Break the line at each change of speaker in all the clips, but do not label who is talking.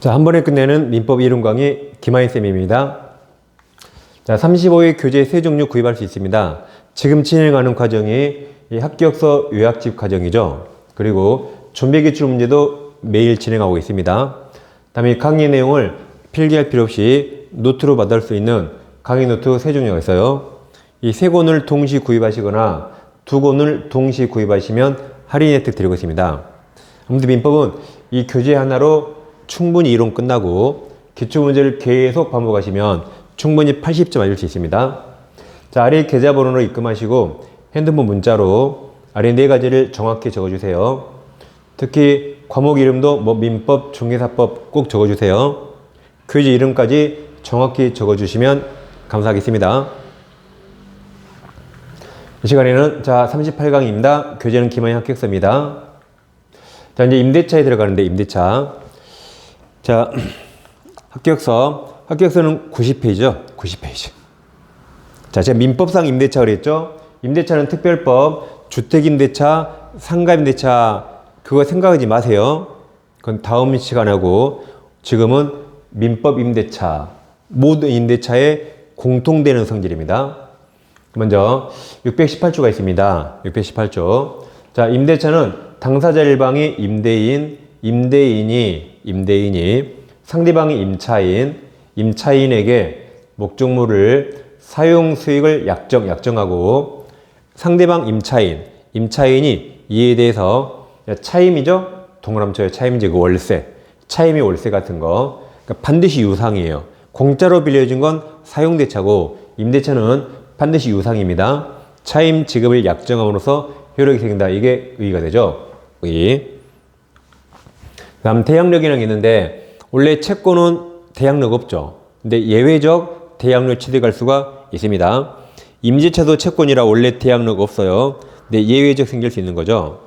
자, 한 번에 끝내는 민법 이론 강의 김하인쌤입니다. 자, 35회 교재 세 종류 구입할 수 있습니다. 지금 진행하는 과정이 이 합격서 요약집 과정이죠. 그리고 존배 기출 문제도 매일 진행하고 있습니다. 다음에 강의 내용을 필기할 필요 없이 노트로 받을 수 있는 강의 노트 세 종류가 있어요. 이 세 권을 동시 구입하시거나 두 권을 동시 구입하시면 할인 혜택 드리고 있습니다. 아무튼 민법은 이 교재 하나로 충분히 이론 끝나고 기출문제를 계속 반복하시면 충분히 80점 맞을 수 있습니다. 자, 아래 계좌번호로 입금하시고 핸드폰 문자로 아래 네 가지를 정확히 적어주세요. 특히 과목 이름도 민법, 중개사법 꼭 적어주세요. 교재 이름까지 정확히 적어주시면 감사하겠습니다. 이 시간에는 자 38강입니다. 교재는 김하인 합격서입니다. 자, 이제 임대차에 들어가는데 임대차. 자, 합격서는 90페이지죠. 90페이지. 자, 제가 민법상 임대차 그랬죠. 임대차는 특별법, 주택임대차, 상가임대차 그거 생각하지 마세요. 그건 다음 시간하고 지금은 민법 임대차, 모든 임대차에 공통되는 성질입니다. 먼저 618조가 있습니다. 618조. 자, 임대차는 당사자 일방이 임대인, 임대인이 상대방이 임차인에게 목적물을 사용 수익을 약정하고 상대방 임차인이 이에 대해서 차임이죠? 동그라미쳐요. 차임이지 그 월세. 차임이 월세 같은 거. 그러니까 반드시 유상이에요. 공짜로 빌려준 건 사용대차고 임대차는 반드시 유상입니다. 차임 지급을 약정함으로써 효력이 생긴다. 이게 의의가 되죠. 의. 다음 대항력이라는 게 있는데 원래 채권은 대항력 없죠. 근데 예외적 대항력 취득할 수가 있습니다. 임대차도 채권이라 원래 대항력 없어요. 근데 예외적 생길 수 있는 거죠.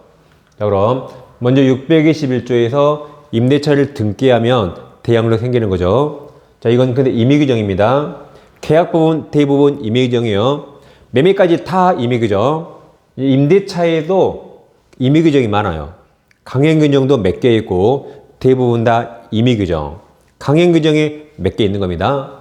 자, 그럼 먼저 621조에서 임대차를 등기하면 대항력 생기는 거죠. 자, 이건 근데 임의규정입니다. 계약법은 대부분 임의규정이에요. 매매까지 다 임의규정. 임대차에도 임의규정이 많아요. 강행규정도 몇 개 있고 대부분 다 임의규정. 강행규정이 몇 개 있는 겁니다.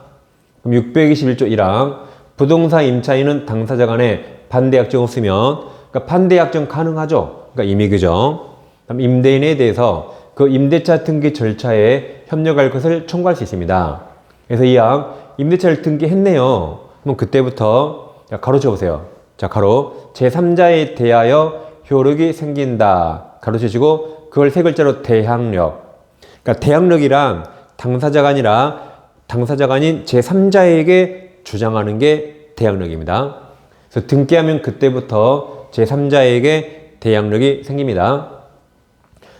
그럼 621조 1항 부동산 임차인은 당사자 간에 반대약정 없으면 그러니까 반대약정 가능하죠. 그러니까 임의규정. 그럼 임대인에 대해서 그 임대차 등기 절차에 협력할 것을 청구할 수 있습니다. 그래서 이 항 임대차를 등기했네요. 그럼 그때부터 가로쳐 보세요. 자, 가로 제3자에 대하여 효력이 생긴다. 가로치시고 그걸 세 글자로 대항력. 그러니까 대항력이란 당사자가 아니라 당사자가 아닌 제3자에게 주장하는 게 대항력입니다. 그래서 등기하면 그때부터 제3자에게 대항력이 생깁니다.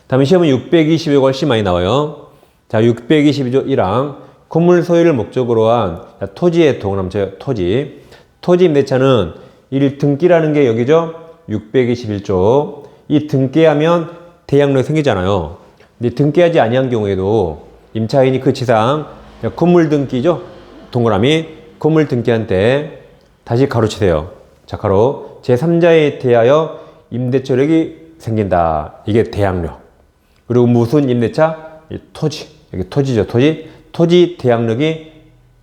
다음에 시험은 622가 훨씬 많이 나와요. 자, 622조 1항 건물 소유를 목적으로 한 토지의 동그라미 토지 임대차는 이 등기라는 게 여기죠. 621조. 이 등기하면 대항력이 생기잖아요. 근데 등기하지 아니한 경우에도 임차인이 그 지상 건물 등기죠. 동그라미 건물 등기한 때 다시 가로치세요. 자, 가로 제3자에 대하여 임대처력이 생긴다. 이게 대항력. 그리고 무슨 임대차? 토지. 여기 토지죠. 토지 대항력이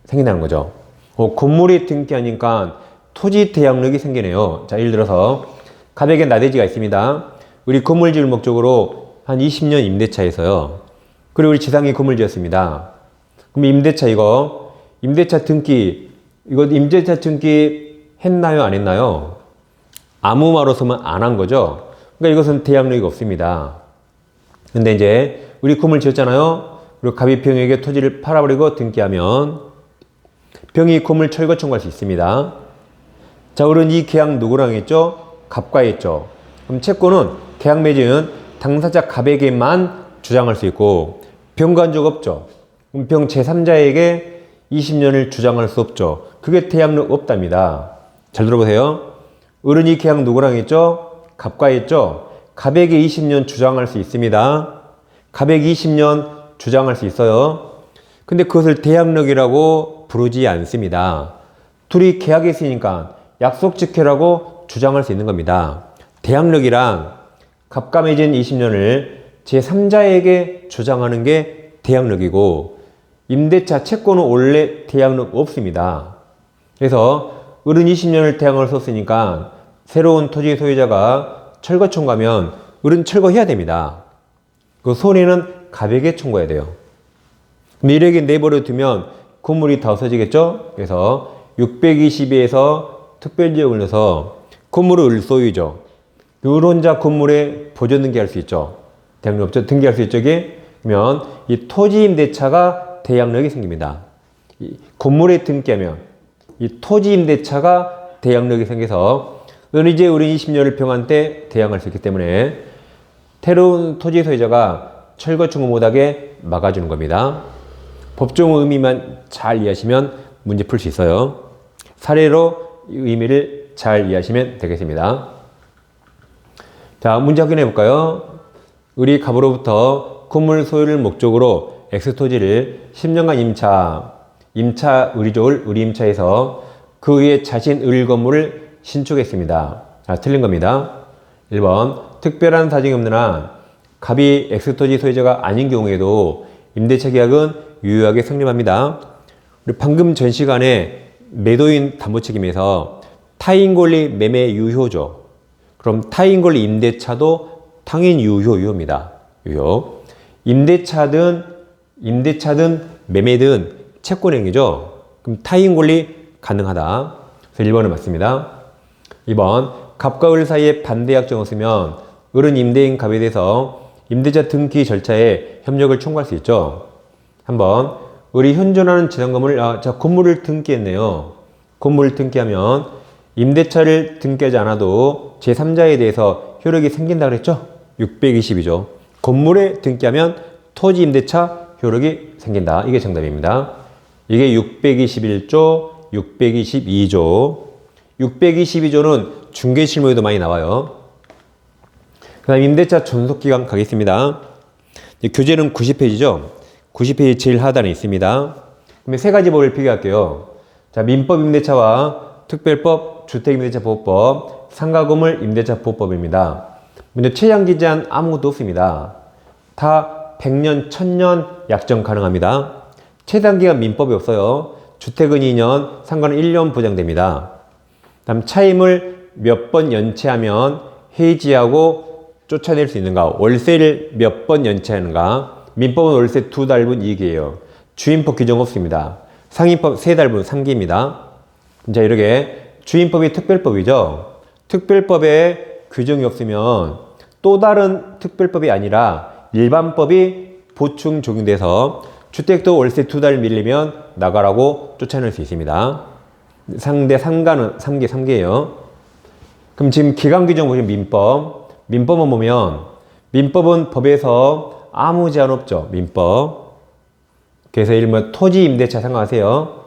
생긴다는 거죠. 건물이 등기하니까 토지 대항력이 생기네요. 자, 예를 들어서 가백에 나대지가 있습니다. 우리 건물 지을 목적으로 한 20년 임대차에서요. 그리고 우리 지상이 건물 지었습니다. 그럼 임대차 등기 했나요? 안 했나요? 아무 말 없으면 안 한 거죠. 그러니까 이것은 대항력이 없습니다. 근데 이제 우리 건물 지었잖아요. 그리고 갑이 병에게 토지를 팔아버리고 등기하면 병이 건물 철거 청구할 수 있습니다. 자, 그럼 이 계약 누구랑 했죠? 갑과 했죠. 그럼 채권은 계약 맺은 당사자 갑에게만 주장할 수 있고 병과 한 적 없죠. 그럼 병 제3자에게 20년을 주장할 수 없죠. 그게 대항력 없답니다. 잘 들어보세요. 어른이 계약 누구랑 했죠? 갑과 했죠. 갑에게 20년 주장할 수 있습니다. 갑에게 20년 주장할 수 있어요. 근데 그것을 대항력이라고 부르지 않습니다. 둘이 계약했으니까 약속 지켜라고 주장할 수 있는 겁니다. 대항력이란 갑과 맺은 20년을 제3자에게 주장하는 게 대항력이고 임대차 채권은 원래 대항력 없습니다. 그래서 어른 20년을 대항을 썼으니까 새로운 토지 소유자가 철거 청구하면 어른 철거해야 됩니다. 그 손해는 가볍게 청구해야 돼요. 그럼 이렇게 내버려 두면 건물이 다 없어지겠죠? 그래서 622에서 특별지역을 넣어서 건물을 을소유죠. 의론자 건물에 보존 등기할 수 있죠. 대항력 없죠? 등기할 수 있죠? 그러면 이 토지 임대차가 대항력이 생깁니다. 이 건물에 등기하면 이 토지 임대차가 대항력이 생겨서 이제 어른 20년을 평한 때 대항할 수 있기 때문에 새로운 토지 소유자가 철거 청구 못하게 막아주는 겁니다. 법정 의미만 잘 이해하시면 문제 풀 수 있어요. 사례로 의미를 잘 이해하시면 되겠습니다. 자, 문제 확인해 볼까요? 우리 갑으로부터 건물 소유를 목적으로 X토지를 10년간 임차 의리조를 의리임차해서 그 위에 자신 의 건물을 신축했습니다. 틀린 겁니다. 1번 특별한 사정이 없는 한 갑이 X토지 소유자가 아닌 경우에도 임대차 계약은 유효하게 성립합니다. 우리 방금 전 시간에 매도인 담보 책임에서 타인 권리 매매 유효죠. 그럼 타인 권리 임대차도 당연히 유효입니다. 유효. 임대차든 매매든 채권행위죠. 그럼 타인 권리 가능하다. 그래서 1번은 맞습니다. 2번 갑과 을 사이에 반대 약정을 쓰면 을은 임대인 갑에 대해서 임대차 등기 절차에 협력을 청구할 수 있죠. 한번 을이 현존하는 재산건물, 건물을 등기했네요. 건물을 등기하면 임대차를 등기하지 않아도 제3자에 대해서 효력이 생긴다 그랬죠? 620이죠. 건물에 등기하면 토지 임대차 효력이 생긴다. 이게 정답입니다. 이게 621조, 622조. 622조는 중개실무에도 많이 나와요. 그 다음 임대차 존속기간 가겠습니다. 교재는 90페이지죠. 90페이지 제일 하단에 있습니다. 그러면 세 가지 법을 비교할게요. 자, 민법 임대차와 특별법, 주택임대차보호법, 상가건물 임대차보호법입니다. 먼저 최장 기한 아무것도 없습니다. 다 100년, 1000년 약정 가능합니다. 최단기간 민법이 없어요. 주택은 2년, 상가는 1년 보장됩니다. 다음 차임을 몇 번 연체하면 해지하고 쫓아낼 수 있는가? 월세를 몇 번 연체하는가? 민법은 월세 2달분 2개예요. 주임법 규정 없습니다. 상임법 3달분 3개입니다. 자, 이렇게 주임법이 특별법이죠. 특별법에 규정이 없으면 또 다른 특별법이 아니라 일반법이 보충 적용돼서 주택도 월세 2달 밀리면 나가라고 쫓아낼 수 있습니다. 상가는 3개예요. 그럼 지금 기간 규정 보시면 민법은 보면 민법은 법에서 아무 제한 없죠. 민법. 그래서 예를 들면 토지 임대차 상관하세요.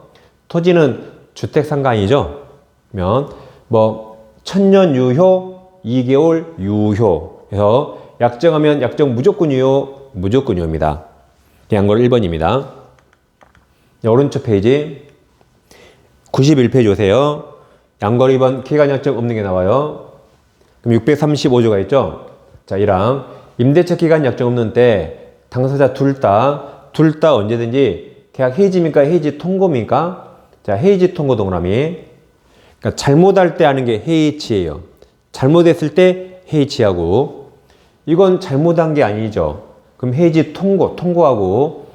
토지는 주택 상가 아니죠? 그러면 뭐 1000년 유효, 2개월 유효. 그래서 약정하면 약정 무조건 유효입니다. 양걸 1번입니다. 오른쪽 페이지 91페이지 오세요. 양걸 2번 기간 약정 없는 게 나와요. 그럼 635조가 있죠? 자, 1항 임대차 기간 약정 없는 때 당사자 둘 다 언제든지 계약 해지입니까? 해지 통고입니까? 자, 해지 통고 동그라미. 그러니까 잘못할 때 하는 게 해지예요. 잘못했을 때 해지하고 이건 잘못한 게 아니죠. 그럼 해지 통고하고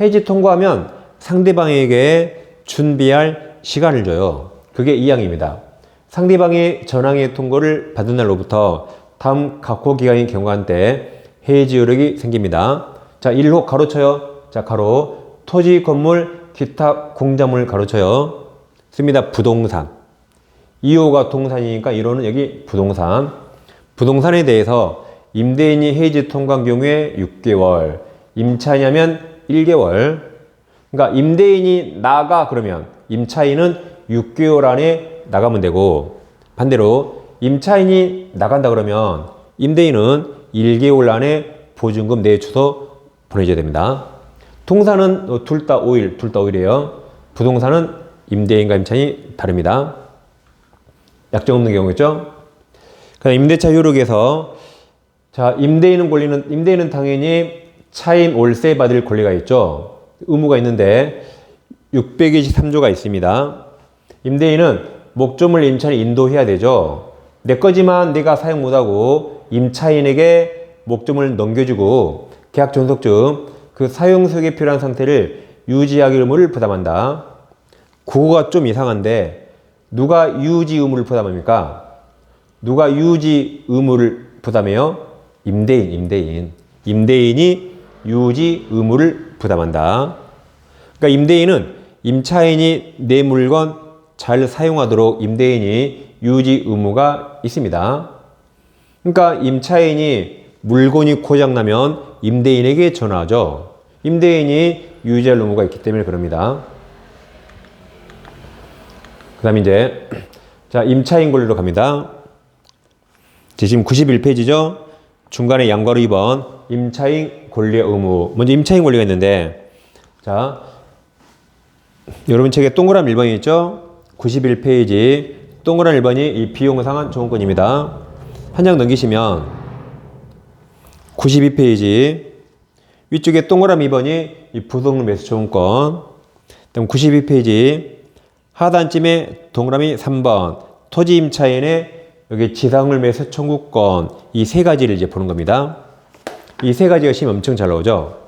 해지 통고하면 상대방에게 준비할 시간을 줘요. 그게 2항입니다. 상대방의 전항의 통고를 받은 날로부터 다음 각호 기간이 경과한 때 해지 효력이 생깁니다. 자, 1호 가로쳐요. 자, 가로 토지, 건물, 기타 공작물 가로쳐요. 씁니다. 부동산. 2호가 동산이니까 1호는 여기 부동산. 부동산에 대해서 임대인이 해지 통과한 경우에 6개월, 임차인이면 1개월. 그러니까 임대인이 나가 그러면 임차인은 6개월 안에 나가면 되고 반대로 임차인이 나간다 그러면 임대인은 1개월 안에 보증금 내주소 보내줘야 됩니다. 동산은 둘 다 5일이에요. 부동산은 임대인과 임차인이 다릅니다. 약정 없는 경우겠죠? 그다음 임대차 효력에서 자, 임대인은 당연히 차임 월세 받을 권리가 있죠. 의무가 있는데 623조가 있습니다. 임대인은 목조물 임차인을 인도해야 되죠. 내 거지만 내가 사용 못하고 임차인에게 목조물을 넘겨주고 계약 존속 중 그 사용 수익에 필요한 상태를 유지하기 의무를 부담한다. 국어가 좀 이상한데 누가 유지 의무를 부담합니까? 누가 유지 의무를 부담해요? 임대인이 유지 의무를 부담한다. 그러니까 임대인은 임차인이 내 물건 잘 사용하도록 임대인이 유지 의무가 있습니다. 그러니까 임차인이 물건이 고장나면 임대인에게 전화하죠. 임대인이 유지할 의무가 있기 때문에 그럽니다. 그 다음에 이제 자 임차인 권리로 갑니다. 지금 91페이지죠. 중간에 양괄호 2번 임차인 권리의 의무. 먼저 임차인 권리가 있는데 자 여러분 책에 동그란 1번이 있죠. 91페이지 동그란 1번이 이 비용 상환 청구권입니다. 한 장 넘기시면 92페이지 위쪽에 동그란 2번이 이 부동산 매수 청구권. 그다음 92페이지 하단쯤에 동그라미 3번 토지 임차인의 여기 지상물 매수 청구권. 이 세 가지를 이제 보는 겁니다. 이 세 가지가 시험 엄청 잘 나오죠.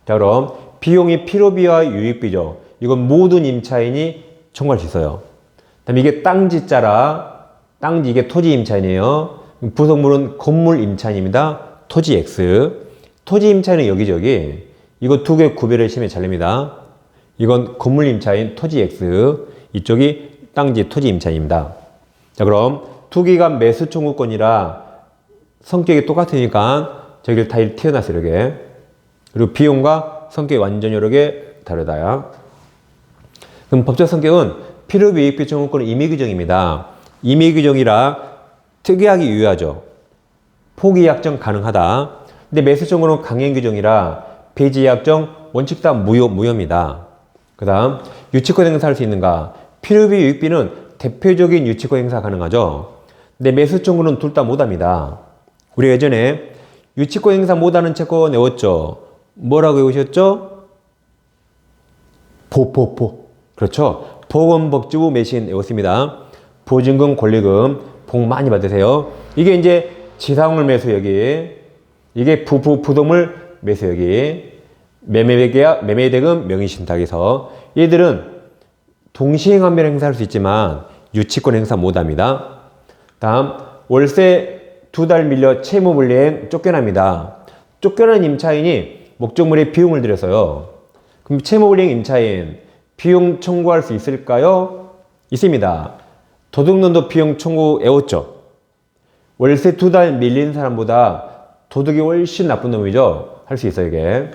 자 그럼 비용이 필요비와 유익비죠. 이건 모든 임차인이 청구할 수 있어요. 그다음에 이게 땅지자라 땅지 이게 토지 임차인이에요. 부속물은 건물 임차인입니다. 토지 X. 토지 임차인은 여기저기. 이거 두 개 구별을 시험에 잘 냅니다. 이건 건물 임차인 토지 X. 이쪽이 땅지 토지 임차인입니다. 자 그럼 두 개가 매수 청구권이라 성격이 똑같으니까 저기를 다 튀어놨어요. 이렇게. 그리고 비용과 성격이 완전히 여러 개 다르다. 그럼 법적 성격은 필요비 유익비 청구권은 임의규정입니다. 임의규정이라 특이하게 유효하죠. 포기 약정 가능하다. 근데 매수 청구는 강행 규정이라 폐지 약정 원칙 다 무효입니다. 그 다음 유치권 행사할 수 있는가? 필요비 유익비는 대표적인 유치권 행사 가능하죠. 근데 매수 청구는 둘 다 못합니다. 우리 예전에 유치권 행사 못하는 채권 외웠죠. 뭐라고 외우셨죠? 그렇죠. 보건복지부 매신 외웠습니다. 보증금, 권리금, 복 많이 받으세요. 이게 이제 지상물 매수 여기, 이게 부동물 매수 여기, 매매계약, 매매대금, 명의신탁에서 얘들은 동시행환별 행사할 수 있지만 유치권 행사 못합니다. 다음 월세 2달 밀려 채무불이행 쫓겨납니다. 쫓겨난 임차인이 목적물에 비용을 들여서요. 그럼 채무불이행 임차인 비용 청구할 수 있을까요? 있습니다. 도둑놈도 비용 청구 애웠죠. 월세 2달 밀린 사람보다 도둑이 훨씬 나쁜 놈이죠. 할 수 있어요, 이게.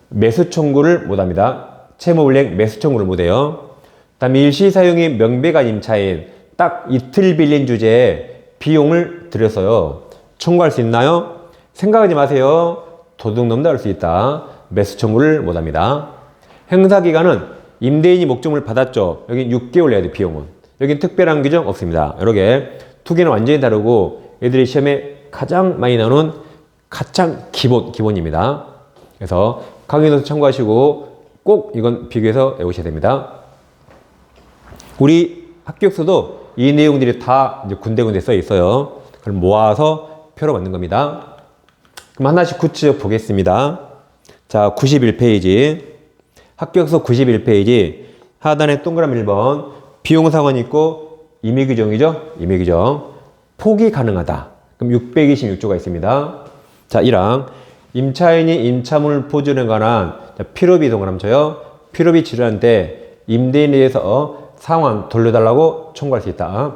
매수 청구를 못합니다. 채무불이행 매수 청구를 못해요. 다음에 일시사용이 명백한 임차인 딱 이틀 빌린 주제에 비용을 들여서요. 청구할 수 있나요? 생각하지 마세요. 도둑놈도 할 수 있다. 매수 청구를 못합니다. 행사기간은 임대인이 목적물을 받았죠. 여기 6개월 내야 돼, 비용은. 여긴 특별한 규정 없습니다. 여러 개. 두 개는 완전히 다르고 애들이 시험에 가장 많이 나오는 가장 기본입니다. 그래서 강의노트 참고하시고 꼭 이건 비교해서 외우셔야 됩니다. 우리 합격서도 이 내용들이 다 이제 군데군데 써 있어요. 그럼 모아서 표로 만든 겁니다. 그럼 하나씩 구체적 보겠습니다. 자, 91페이지. 합격서 91페이지. 하단에 동그라미 1번. 비용상환이 있고 임의규정이죠? 임의규정. 포기 가능하다. 그럼 626조가 있습니다. 자, 1항. 임차인이 임차물 보존에 관한 필요비 동그라미 쳐요. 필요비 치료할 때 임대인에 대해서 상환 돌려달라고 청구할 수 있다.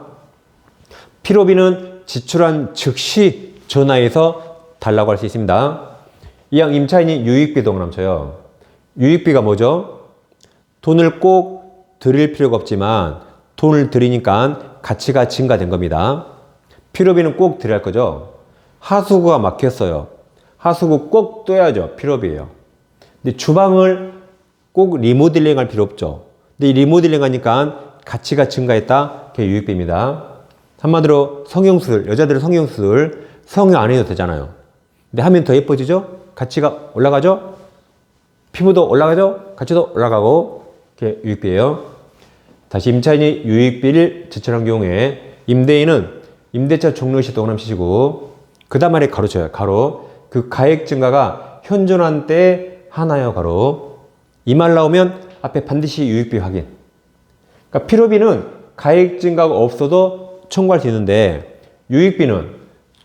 필요비는 지출한 즉시 전화해서 달라고 할 수 있습니다. 이항 임차인이 유익비 동그라미 쳐요. 유익비가 뭐죠? 돈을 꼭 드릴 필요가 없지만 돈을 드리니까 가치가 증가된 겁니다. 필요비는 꼭 드려야 할 거죠. 하수구가 막혔어요. 하수구 꼭 떼야죠. 필요비예요. 근데 주방을 꼭 리모델링 할 필요 없죠. 근데 이 리모델링 하니까 가치가 증가했다. 그게 유익비입니다. 한마디로 성형수술, 여자들은 성형수술 성형 안 해도 되잖아요. 근데 하면 더 예뻐지죠? 가치가 올라가죠? 피부도 올라가죠? 가치도 올라가고, 이렇게 유익비예요. 다시 임차인이 유익비를 지출한 경우에 임대인은 임대차 종료시 동그라미치시고 그 다음 말에 가로쳐요. 가로. 그 가액 증가가 현존한 때 하나요. 가로. 이 말 나오면 앞에 반드시 유익비 확인. 그러니까 필요비는 가액 증가가 없어도 청구할 수 있는데 유익비는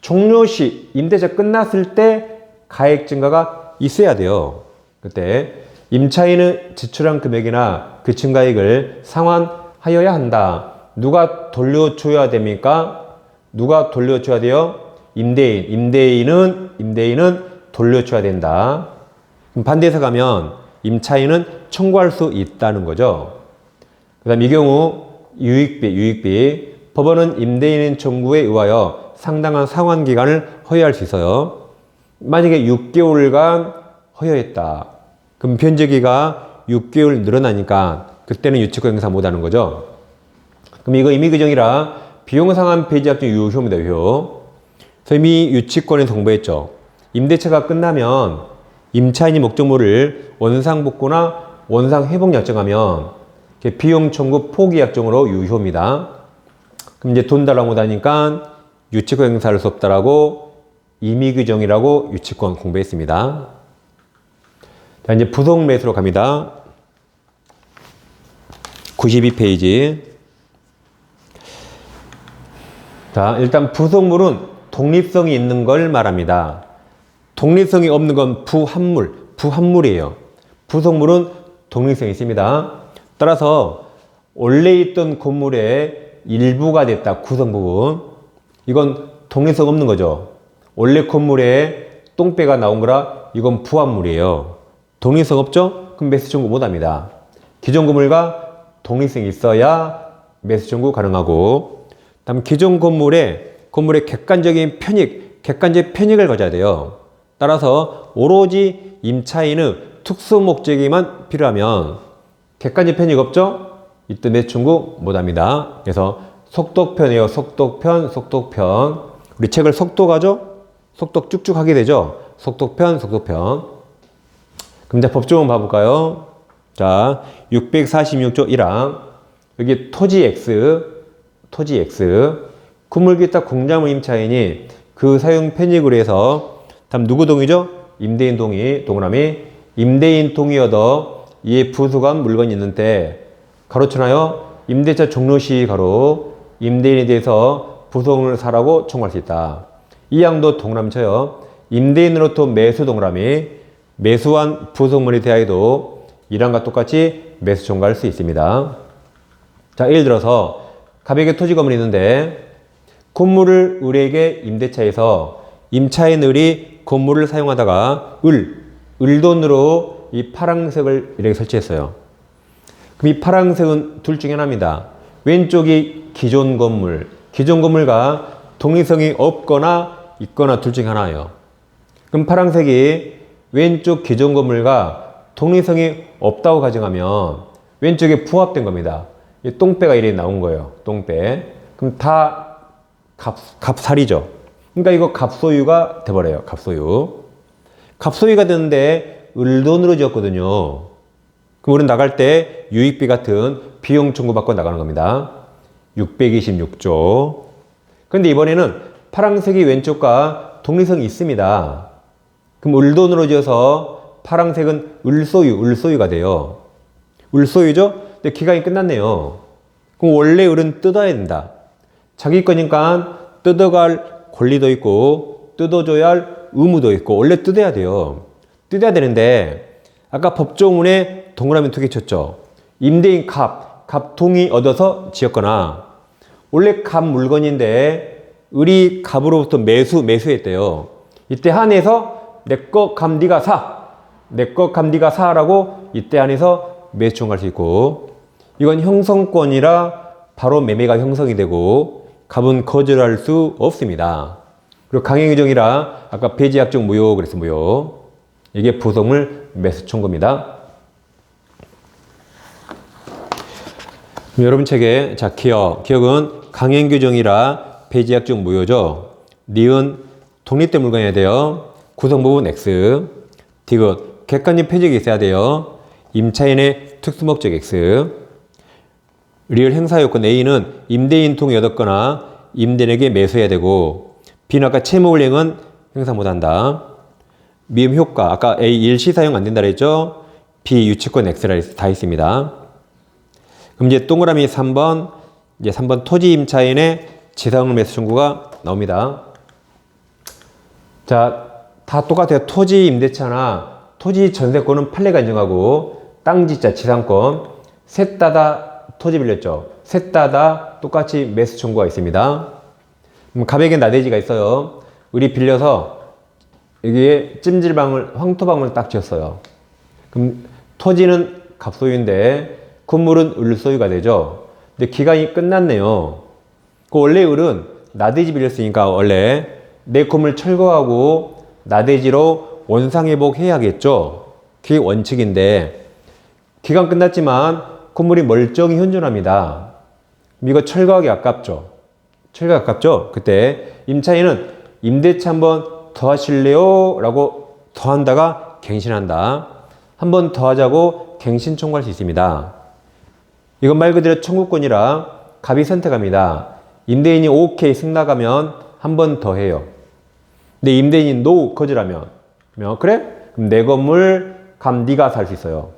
종료시 임대차 끝났을 때 가액 증가가 있어야 돼요. 그때 임차인은 지출한 금액이나 그 증가액을 상환하여야 한다. 누가 돌려줘야 됩니까? 누가 돌려줘야 돼요? 임대인. 임대인은 돌려줘야 된다. 반대해서 가면 임차인은 청구할 수 있다는 거죠. 그 다음 이 경우 유익비. 법원은 임대인 청구에 의하여 상당한 상환 기간을 허용할 수 있어요. 만약에 6개월간 허용했다. 그럼 변제기가 6개월 늘어나니까 그때는 유치권 행사 못하는 거죠. 그럼 이거 임의 규정이라 비용 상환 폐지 약정 유효입니다. 유효. 그래서 이미 유치권에서 공부했죠. 임대차가 끝나면 임차인이 목적물을 원상복구나 원상회복 약정하면 비용 청구 포기 약정으로 유효입니다. 그럼 이제 돈 달라고 못하니까 유치권 행사할 수 없다라고 임의 규정이라고 유치권 공부했습니다. 자, 이제 부속 매수로 갑니다. 92페이지. 자, 일단 부속물은 독립성이 있는 걸 말합니다. 독립성이 없는 건 부합물이에요. 부속물은 독립성이 있습니다. 따라서 원래 있던 건물의 일부가 됐다. 구성 부분. 이건 독립성 없는 거죠. 원래 건물에 똥배가 나온 거라 이건 부합물이에요. 독립성 없죠? 그럼 매수 청구 못합니다. 기존 건물과 독립성이 있어야 매수 청구 가능하고, 다음 기존 건물의 객관적인 편익을 가져야 돼요. 따라서 오로지 임차인의 특수 목적이만 필요하면 객관적 편익 없죠? 이때 매수 청구 못합니다. 그래서 속독편이에요. 속독편. 우리 책을 속독하죠? 속독 쭉쭉 하게 되죠? 속독편. 그럼 이제 법조문 봐볼까요? 자, 646조 1항. 여기 토지 X. 건물 기타 공작물 임차인이 그 사용 편익으로 해서 다음 누구 동의죠? 임대인 동의. 동그라미. 임대인 동의 얻어 이에 부수한 물건이 있는데 가로쳐나요? 임대차 종료 시 가로 임대인에 대해서 부속물을 사라고 청구할 수 있다. 이 항도 동그라미 쳐요. 임대인으로부터 매수 동그라미. 매수한 부속물에 대하여도 이랑과 똑같이 매수 청구할 수 있습니다. 자, 예를 들어서 가백의 토지 건물이 있는데 건물을 을에게 임대차에서 임차인 을이 건물을 사용하다가 을돈으로 이 파란색을 이렇게 설치했어요. 그럼 이 파란색은 둘 중에 하나입니다. 왼쪽이 기존 건물과 독립성이 없거나 있거나 둘 중에 하나예요. 그럼 파란색이 왼쪽 기존 건물과 독립성이 없다고 가정하면 왼쪽에 부합된 겁니다. 이 똥배가 이렇게 나온 거예요. 똥배. 그럼 다 갑살이죠. 그러니까 이거 갑소유가 돼버려요. 갑소유가 되는데 을돈으로 지었거든요. 그럼 우리는 나갈 때 유익비 같은 비용 청구받고 나가는 겁니다. 626조. 그런데 이번에는 파란색이 왼쪽과 독립성이 있습니다. 그럼 을돈으로 지어서 파란색은 을소유가 돼요. 을소유죠? 근데 기간이 끝났네요. 그럼 원래 을은 뜯어야 된다. 자기 거니까 뜯어갈 권리도 있고 뜯어줘야 할 의무도 있고 원래 뜯어야 돼요. 뜯어야 되는데 아까 법조문에 동그라미 2개 쳤죠. 임대인 갑 동의 얻어서 지었거나 원래 갑 물건인데 을이 갑으로부터 매수했대요. 이때 한해서 내거 갑 니가 사라고 이때 한해서 매수 청구할 수 있고, 이건 형성권이라 바로 매매가 형성이 되고 갑은 거절할 수 없습니다. 그리고 강행규정이라 아까 폐지약정 무효 그래서 무효. 이게 부속물 매수 청구입니다. 여러분 책에 자 기억은 강행규정이라 폐지약정 무효죠. 니은 독립된 물건이어야 돼요. 구성 부분 X. 디귿. 객관적 표적이 있어야 돼요. 임차인의 특수목적 X. 리얼 행사 요건 A는 임대인 통이 얻었거나 임대인에게 매수해야 되고, B는 아까 채무불이행은 행사 못한다. 미음 효과. 아까 A 일시 사용 안 된다 그랬죠? B 유치권 X라 다 있습니다. 그럼 이제 동그라미 3번, 이제 3번 토지 임차인의 지상물 매수 청구가 나옵니다. 자, 다 똑같아요. 토지 임대차나 토지 전세권은 판례가 인정하고, 땅지자 지상권, 셋 다 토지 빌렸죠. 셋 다 똑같이 매수 청구가 있습니다. 그럼 갑에게 나대지가 있어요. 우리 빌려서 여기에 찜질방을, 황토방을 딱 지었어요. 그럼 토지는 갑소유인데 건물은 을소유가 되죠. 근데 기간이 끝났네요. 그 원래 을은 나대지 빌렸으니까 원래 내 건물 철거하고 나대지로 원상회복해야겠죠. 그게 원칙인데 기간 끝났지만 건물이 멀쩡히 현존합니다. 이거 철거하기 아깝죠. 철거하기 아깝죠. 그때 임차인은 임대차 한번 더 하실래요? 라고 더 한다가 갱신한다. 한 번 더 하자고 갱신 청구할 수 있습니다. 이건 말 그대로 청구권이라 갑이 선택합니다. 임대인이 오케이 승낙하면 한 번 더 해요. 근데 임대인이 노 거절하면 그래? 그럼 내 건물 감 네가 살 수 있어요.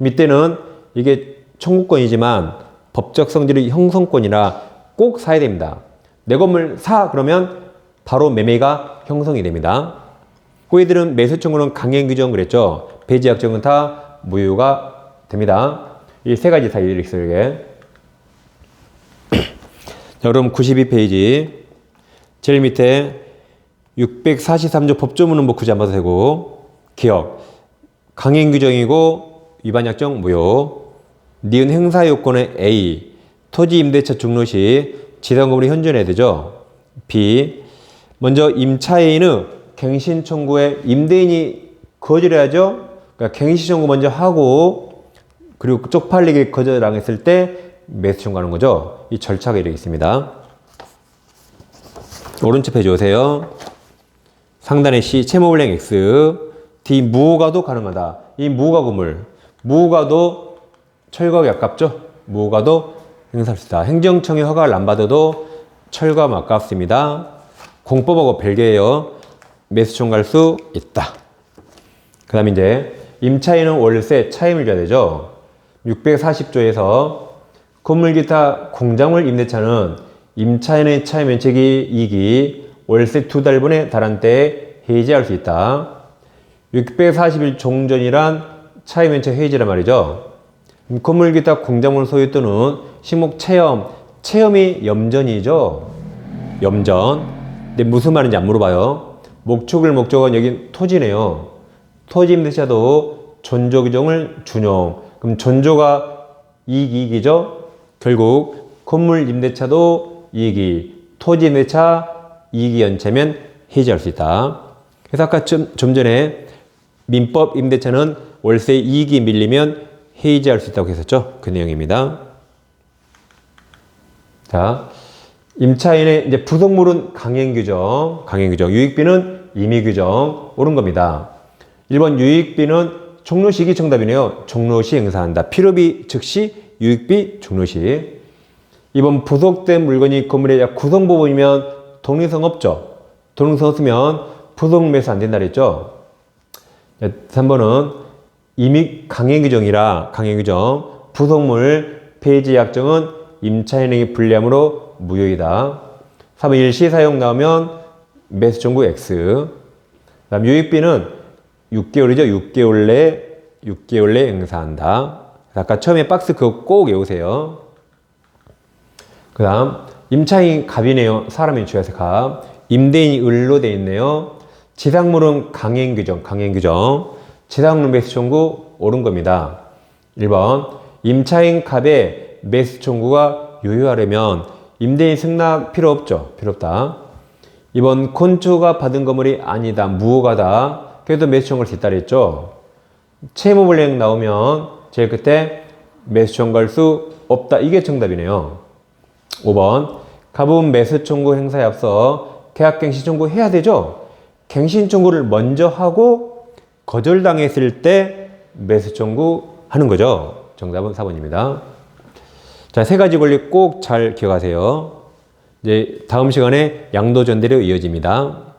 이때는 이게 청구권이지만 법적 성질이 형성권이라 꼭 사야 됩니다. 내 건물 사 그러면 바로 매매가 형성이 됩니다. 고객들은 매수 청구는 강행 규정 그랬죠. 배지 약정은 다 무효가 됩니다. 이 세 가지 사유들이 있어요. 이게. 자, 그럼 92페이지 제일 밑에 643조 법조문은 뭐 굳이 안 봐도 되고, 기억 강행 규정이고 위반 약정 무효. 니은 행사 요건의 A 토지 임대차 종료 시 지상건물이 현존해야 되죠. B 먼저 임차인의 갱신 청구에 임대인이 거절해야죠. 그러니까 갱신 청구 먼저 하고 그리고 쪽팔리게 거절당했을 때 매수 청구하는 거죠. 이 절차가 이렇게 있습니다. 오른쪽 페이지 오세요. 상단에 C 채무불이행 X, D 무효가도 가능하다. 이 무효가 건물, 무효가도 철거하기 아깝죠. 무효가도 행사할 수 있다. 행정청의 허가를 안 받아도 철거하면 아깝습니다. 공법하고 별개예요. 매수 청구할 수 있다. 그 다음에 이제 임차인은 월세 차임을 줘야 되죠. 640조에서 건물 기타 공작물 임대차는 임차인의 차임 면적이 2기 월세 2달분에 달한 때에 해지할 수 있다. 641 종전이란 차임 면적 해지란 말이죠. 건물 기타 공작물 소유 또는 식목 체험이 염전이죠. 염전. 근데 무슨 말인지 안 물어봐요. 목축을 목적은 여기 토지네요. 토지 임대차도 존조 규정을 준용. 그럼 존조가 이익이죠. 결국 건물 임대차도 이익이, 토지 임대차 이익이 연체면 해지할 수 있다. 그래서 아까 좀 전에 민법 임대차는 월세 이익이 밀리면 해지할 수 있다고 했었죠. 그 내용입니다. 자, 임차인의 이제 부속물은 강행규정, 유익비는 임의규정, 옳은 겁니다. 1번 유익비는 종료시기 정답이네요. 종료시 행사한다. 필요비 즉시, 유익비 종료시. 2번 부속된 물건이 건물의 구성 부분이면 독립성 없죠. 독립성 없으면 부속 매수 안 된다 그랬죠. 3번은 이미 강행규정이라 강행규정 부속물 폐지 약정은 임차인에게 불리함으로 무효이다. 3번 일시 사용 나오면 매수 청구 X. 다음 유익비는 6개월이죠. 6개월 내 행사한다. 아까 처음에 박스 그거 꼭 외우세요. 그 다음 임차인 갑이네요. 사람이 주야세 갑. 임대인이 을로 되어 있네요. 지상물은 강행규정. 지상물 매수 청구 옳은 겁니다. 1번 임차인 갑의 매수 청구가 유효하려면 임대인 승낙 필요 없죠. 필요 없다. 2번 건축가 받은 건물이 아니다. 무효가다. 그래도 매수 청구할 수 있다 그랬죠. 채무불이행 나오면 제일 끝에 매수 청구할 수 없다. 이게 정답이네요. 5번 갑은 매수 청구 행사에 앞서 계약갱신 청구 해야 되죠. 갱신 청구를 먼저 하고 거절당했을 때 매수 청구하는 거죠. 정답은 4번입니다. 자, 세 가지 권리 꼭 잘 기억하세요. 이제 다음 시간에 양도전대로 이어집니다.